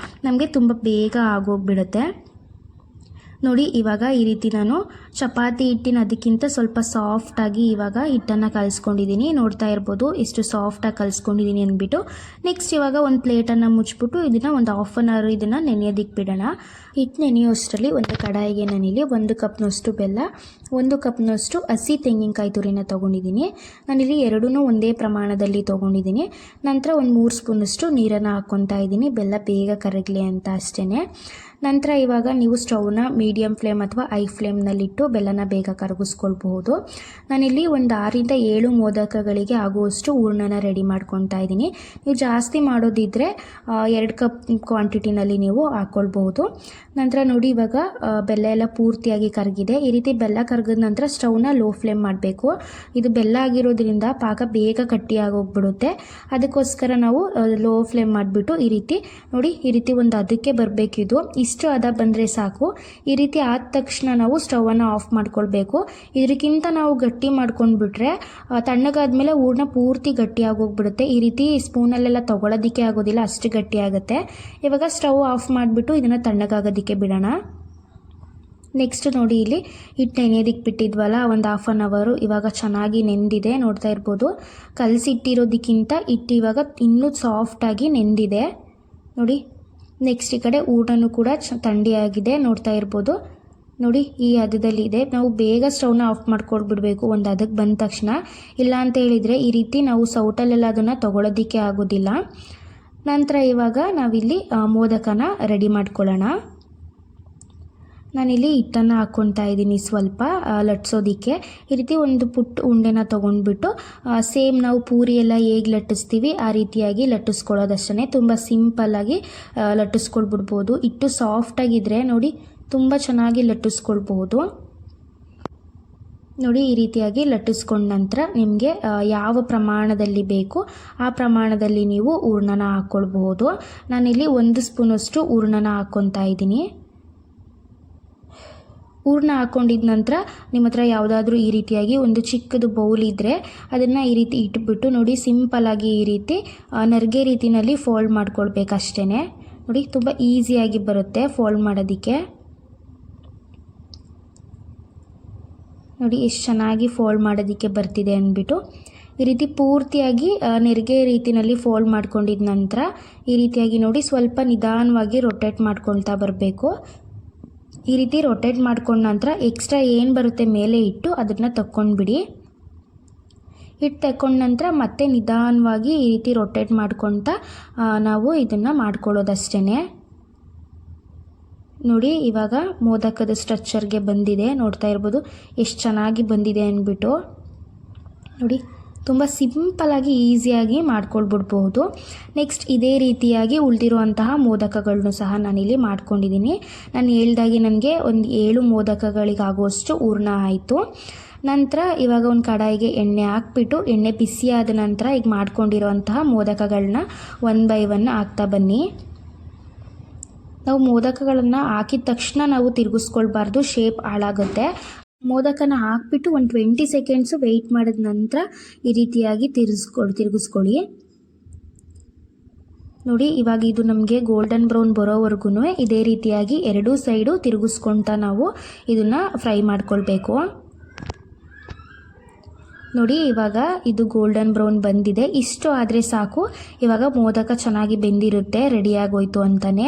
ನಮಗೆ ತುಂಬ ಬೇಗ ಆಗೋಗ್ಬಿಡುತ್ತೆ. ನೋಡಿ ಇವಾಗ ಈ ರೀತಿ ನಾನು ಚಪಾತಿ ಹಿಟ್ಟಿನ ಅದಕ್ಕಿಂತ ಸ್ವಲ್ಪ ಸಾಫ್ಟಾಗಿ ಇವಾಗ ಹಿಟ್ಟನ್ನು ಕಲಿಸ್ಕೊಂಡಿದ್ದೀನಿ. ನೋಡ್ತಾ ಇರ್ಬೋದು ಎಷ್ಟು ಸಾಫ್ಟಾಗಿ ಕಲಿಸ್ಕೊಂಡಿದ್ದೀನಿ ಅಂದ್ಬಿಟ್ಟು. ನೆಕ್ಸ್ಟ್ ಇವಾಗ ಒಂದು ಪ್ಲೇಟನ್ನು ಮುಚ್ಚಿಬಿಟ್ಟು ಇದನ್ನು ಒಂದು 1/2 hour ಇದನ್ನು ನೆನೆಯೋದಕ್ಕೆ ಬಿಡೋಣ. ಹಿಟ್ಟು ನೆನೆಯೋಷ್ಟರಲ್ಲಿ ಒಂದು ಕಡಾಯಿಗೆ ನಾನಿಲ್ಲಿ 1 ಕಪ್ನಷ್ಟು ಬೆಲ್ಲ, 1 ಕಪ್ನಷ್ಟು ಹಸಿ ತೆಂಗಿನಕಾಯಿ ತುರಿನ ತೊಗೊಂಡಿದ್ದೀನಿ. ನಾನಿಲ್ಲಿ ಎರಡೂ ಒಂದೇ ಪ್ರಮಾಣದಲ್ಲಿ ತೊಗೊಂಡಿದ್ದೀನಿ. ನಂತರ ಒಂದು 3 ಸ್ಪೂನಷ್ಟು ನೀರನ್ನು ಹಾಕ್ಕೊತಾ ಇದ್ದೀನಿ, ಬೆಲ್ಲ ಬೇಗ ಕರಗಲಿ ಅಂತ ಅಷ್ಟೇ. ನಂತರ ಇವಾಗ ನೀವು ಸ್ಟವ್ನ ಮೀಡಿಯಮ್ ಫ್ಲೇಮ್ ಅಥವಾ ಹೈ ಫ್ಲೇಮ್ನಲ್ಲಿಟ್ಟು ಬೆಲ್ಲನ ಬೇಗ ಕರಗಿಸ್ಕೊಳ್ಬಹುದು. ನಾನಿಲ್ಲಿ ಒಂದು 6 ರಿಂದ 7 ಮೋದಕಗಳಿಗೆ ಆಗುವಷ್ಟು ಹೂರ್ಣನ ರೆಡಿ ಮಾಡ್ಕೊತಾ ಇದ್ದೀನಿ. ನೀವು ಜಾಸ್ತಿ ಮಾಡೋದಿದ್ದರೆ 2 ಕಪ್ ಕ್ವಾಂಟಿಟಿನಲ್ಲಿ ನೀವು ಹಾಕ್ಕೊಳ್ಬಹುದು. ನಂತರ ನೋಡಿ ಇವಾಗ ಬೆಲ್ಲ ಎಲ್ಲ ಪೂರ್ತಿಯಾಗಿ ಕರಗಿದೆ. ಈ ರೀತಿ ಬೆಲ್ಲ ಕರಗಿದ ನಂತರ ಸ್ಟವ್ನ ಲೋ ಫ್ಲೇಮ್ ಮಾಡಬೇಕು. ಇದು ಬೆಲ್ಲ ಆಗಿರೋದ್ರಿಂದ ಪಾಕ ಬೇಗ ಗಟ್ಟಿಯಾಗೋಗ್ಬಿಡುತ್ತೆ. ಅದಕ್ಕೋಸ್ಕರ ನಾವು ಲೋ ಫ್ಲೇಮ್ ಮಾಡಿಬಿಟ್ಟು ಈ ರೀತಿ ನೋಡಿ ಈ ರೀತಿ ಒಂದು ಅದಕ್ಕೆ ಬರಬೇಕಿದು. ಇಷ್ಟು ಹದ ಬಂದರೆ ಸಾಕು. ಈ ರೀತಿ ಆದ ತಕ್ಷಣ ನಾವು ಸ್ಟವನ್ನು ಆಫ್ ಮಾಡ್ಕೊಳ್ಬೇಕು. ಇದಕ್ಕಿಂತ ನಾವು ಗಟ್ಟಿ ಮಾಡ್ಕೊಂಡ್ಬಿಟ್ರೆ ತಣ್ಣಗಾದ್ಮೇಲೆ ಹೂರ್ಣ ಪೂರ್ತಿ ಗಟ್ಟಿಯಾಗೋಗ್ಬಿಡುತ್ತೆ. ಈ ರೀತಿ ಸ್ಪೂನಲ್ಲೆಲ್ಲ ತೊಗೊಳೋದಕ್ಕೆ ಆಗೋದಿಲ್ಲ, ಅಷ್ಟು ಗಟ್ಟಿ ಆಗುತ್ತೆ. ಇವಾಗ ಸ್ಟವ್ ಆಫ್ ಮಾಡಿಬಿಟ್ಟು ಇದನ್ನು ತಣ್ಣಗಾಗೋದಕ್ಕೆ ಬಿಡೋಣ. ನೆಕ್ಸ್ಟ್ ನೋಡಿ ಇಲ್ಲಿ ಹಿಟ್ಟು ನೆನೆಯೋದಕ್ಕೆ ಬಿಟ್ಟಿದ್ವಲ್ಲ ಒಂದು 1/2 hour, ಇವಾಗ ಚೆನ್ನಾಗಿ ನೆಂದಿದೆ. ನೋಡ್ತಾ ಇರ್ಬೋದು, ಕಲಸಿಟ್ಟಿರೋದಕ್ಕಿಂತ ಹಿಟ್ಟು ಇವಾಗ ಇನ್ನೂ ಸಾಫ್ಟಾಗಿ ನೆಂದಿದೆ ನೋಡಿ. ನೆಕ್ಸ್ಟ್ ಈ ಕಡೆ ಊಟನೂ ಕೂಡ ಥಂಡಿಯಾಗಿದೆ, ನೋಡ್ತಾ ಇರ್ಬೋದು. ನೋಡಿ ಈ ಹದದಲ್ಲಿ ಇದೆ. ನಾವು ಬೇಗ ಸ್ಟವ್ನ ಆಫ್ ಮಾಡ್ಕೊಳ್ಬಿಡ್ಬೇಕು ಒಂದು ಹದಕ್ಕೆ ಬಂದ ತಕ್ಷಣ. ಇಲ್ಲ ಅಂತ ಹೇಳಿದರೆ ಈ ರೀತಿ ನಾವು ಸೌಟಲ್ಲೆಲ್ಲ ಅದನ್ನು ತೊಗೊಳೋದಕ್ಕೆ ಆಗೋದಿಲ್ಲ. ನಂತರ ಇವಾಗ ನಾವಿಲ್ಲಿ ಮೋದಕನ ರೆಡಿ ಮಾಡ್ಕೊಳ್ಳೋಣ. ನಾನಿಲ್ಲಿ ಹಿಟ್ಟನ್ನು ಹಾಕ್ಕೊತಾ ಇದ್ದೀನಿ ಸ್ವಲ್ಪ ಲಟ್ಸೋದಕ್ಕೆ. ಈ ರೀತಿ ಒಂದು ಪುಟ್ಟ ಉಂಡೆನ ತೊಗೊಂಡ್ಬಿಟ್ಟು ಸೇಮ್ ನಾವು ಪೂರಿ ಎಲ್ಲ ಹೇಗೆ ಲಟ್ಟಿಸ್ತೀವಿ ಆ ರೀತಿಯಾಗಿ ಲಟ್ಟಿಸ್ಕೊಳ್ಳೋದಷ್ಟೇ. ತುಂಬ ಸಿಂಪಲ್ಲಾಗಿ ಲಟ್ಟಿಸ್ಕೊಳ್ಬಿಡ್ಬೋದು. ಹಿಟ್ಟು ಸಾಫ್ಟಾಗಿದ್ದರೆ ನೋಡಿ ತುಂಬ ಚೆನ್ನಾಗಿ ಲಟ್ಟಿಸ್ಕೊಳ್ಬೋದು. ನೋಡಿ ಈ ರೀತಿಯಾಗಿ ಲಟ್ಟಿಸ್ಕೊಂಡ ನಂತರ ನಿಮಗೆ ಯಾವ ಪ್ರಮಾಣದಲ್ಲಿ ಬೇಕು ಆ ಪ್ರಮಾಣದಲ್ಲಿ ನೀವು ಹೂರ್ಣನ ಹಾಕ್ಕೊಳ್ಬಹುದು. ನಾನಿಲ್ಲಿ 1 ಸ್ಪೂನಷ್ಟು ಹೂರ್ಣನ ಹಾಕ್ಕೊತಾ ಇದ್ದೀನಿ. ಹೂರ್ಣ ಹಾಕ್ಕೊಂಡಿದ ನಂತರ ನಿಮ್ಮ ಹತ್ರ ಯಾವುದಾದ್ರೂ ಈ ರೀತಿಯಾಗಿ ಒಂದು ಚಿಕ್ಕದು ಬೌಲ್ ಇದ್ದರೆ ಅದನ್ನು ಈ ರೀತಿ ಇಟ್ಬಿಟ್ಟು ನೋಡಿ ಸಿಂಪಲ್ಲಾಗಿ ಈ ರೀತಿ ನರ್ಗೆ ರೀತಿಯಲ್ಲಿ ಫೋಲ್ಡ್ ಮಾಡ್ಕೊಳ್ಬೇಕಷ್ಟೇ. ನೋಡಿ ತುಂಬ ಈಸಿಯಾಗಿ ಬರುತ್ತೆ ಫೋಲ್ಡ್ ಮಾಡೋದಕ್ಕೆ. ನೋಡಿ ಎಷ್ಟು ಚೆನ್ನಾಗಿ ಫೋಲ್ಡ್ ಮಾಡೋದಕ್ಕೆ ಬರ್ತಿದೆ ಅಂದ್ಬಿಟ್ಟು. ಈ ರೀತಿ ಪೂರ್ತಿಯಾಗಿ ನೆರಿಗೆ ರೀತಿಯಲ್ಲಿ ಫೋಲ್ಡ್ ಮಾಡ್ಕೊಂಡಿದ ನಂತರ ಈ ರೀತಿಯಾಗಿ ನೋಡಿ ಸ್ವಲ್ಪ ನಿಧಾನವಾಗಿ ರೊಟೇಟ್ ಮಾಡ್ಕೊಳ್ತಾ ಬರಬೇಕು. ಈ ರೀತಿ ರೊಟೇಟ್ ಮಾಡ್ಕೊಂಡ ನಂತರ ಎಕ್ಸ್ಟ್ರಾ ಏನು ಬರುತ್ತೆ ಮೇಲೆ ಇಟ್ಟು ಅದನ್ನು ತಕ್ಕೊಂಡ್ಬಿಡಿ. ಹಿಟ್ಟು ತಕ್ಕೊಂಡ ನಂತರ ಮತ್ತೆ ನಿಧಾನವಾಗಿ ಈ ರೀತಿ ರೊಟೇಟ್ ಮಾಡ್ಕೊಳ್ತಾ ನಾವು ಇದನ್ನು ಮಾಡ್ಕೊಳ್ಳೋದಷ್ಟೇ. ನೋಡಿ ಇವಾಗ ಮೋದಕದ ಸ್ಟ್ರಕ್ಚರ್ಗೆ ಬಂದಿದೆ, ನೋಡ್ತಾ ಇರ್ಬೋದು ಎಷ್ಟು ಚೆನ್ನಾಗಿ ಬಂದಿದೆ ಅಂದ್ಬಿಟ್ಟು. ನೋಡಿ ತುಂಬ ಸಿಂಪಲಾಗಿ ಈಸಿಯಾಗಿ ಮಾಡ್ಕೊಳ್ಬಿಡ್ಬಹುದು. ನೆಕ್ಸ್ಟ್ ಇದೇ ರೀತಿಯಾಗಿ ಉಳಿದಿರುವಂತಹ ಮೋದಕಗಳನ್ನು ಸಹ ನಾನಿಲ್ಲಿ ಮಾಡ್ಕೊಂಡಿದ್ದೀನಿ. ನಾನು ಹೇಳ್ದಾಗೆ ನನಗೆ ಒಂದು 7 ಮೋದಕಗಳಿಗಾಗುವಷ್ಟು ಹೂರ್ಣ ಆಯಿತು. ನಂತರ ಇವಾಗ ಒಂದು ಕಡಾಯಿಗೆ ಎಣ್ಣೆ ಹಾಕ್ಬಿಟ್ಟು ಎಣ್ಣೆ ಬಿಸಿಯಾದ ನಂತರ ಈಗ ಮಾಡ್ಕೊಂಡಿರೋಂತಹ ಮೋದಕಗಳನ್ನ 1 by 1 ಹಾಕ್ತಾ ಬನ್ನಿ. ನಾವು ಮೋದಕಗಳನ್ನು ಹಾಕಿದ ತಕ್ಷಣ ನಾವು ತಿರುಗಿಸ್ಕೊಳ್ಬಾರ್ದು, ಶೇಪ್ ಹಾಳಾಗುತ್ತೆ. ಮೋದಕನ ಹಾಕ್ಬಿಟ್ಟು ಒಂದು 20 ಸೆಕೆಂಡ್ಸು ವೆಯ್ಟ್ ಮಾಡಿದ ನಂತರ ಈ ರೀತಿಯಾಗಿ ತಿರುಗಿಸ್ಕೊಳ್ಳಿ. ನೋಡಿ ಇವಾಗ ಇದು ನಮಗೆ ಗೋಲ್ಡನ್ ಬ್ರೌನ್ ಬರೋವರೆಗೂ ಇದೇ ರೀತಿಯಾಗಿ 2 ಸೈಡು ತಿರುಗಿಸ್ಕೊಳ್ತಾ ನಾವು ಇದನ್ನು ಫ್ರೈ ಮಾಡ್ಕೊಳ್ಬೇಕು. ನೋಡಿ ಇವಾಗ ಇದು ಗೋಲ್ಡನ್ ಬ್ರೌನ್ ಬಂದಿದೆ, ಇಷ್ಟು ಆದರೆ ಸಾಕು. ಇವಾಗ ಮೋದಕ ಚೆನ್ನಾಗಿ ಬೆಂದಿರುತ್ತೆ, ರೆಡಿಯಾಗೋಯ್ತು ಅಂತಲೇ.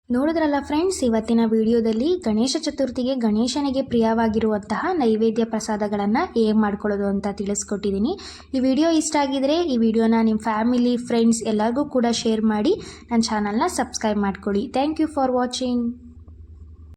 ನೋಡಿದ್ರಲ್ಲ ಫ್ರೆಂಡ್ಸ್, ಇವತ್ತಿನ ವಿಡಿಯೋದಲ್ಲಿ ಗಣೇಶ ಚತುರ್ಥಿಗೆ ಗಣೇಶನಿಗೆ ಪ್ರಿಯವಾಗಿರುವಂತಹ ನೈವೇದ್ಯ ಪ್ರಸಾದಗಳನ್ನು ಹೇಗೆ ಮಾಡ್ಕೊಳ್ಳೋದು ಅಂತ ತಿಳಿಸ್ಕೊಟ್ಟಿದ್ದೀನಿ. ಈ ವಿಡಿಯೋ ಇಷ್ಟ ಆಗಿದರೆ ಈ ವಿಡಿಯೋನ ನಿಮ್ಮ ಫ್ಯಾಮಿಲಿ ಫ್ರೆಂಡ್ಸ್ ಎಲ್ಲರಿಗೂ ಕೂಡ ಶೇರ್ ಮಾಡಿ ನನ್ನ ಚಾನಲ್ನ ಸಬ್ಸ್ಕ್ರೈಬ್ ಮಾಡ್ಕೊಳ್ಳಿ. Thank you for watching.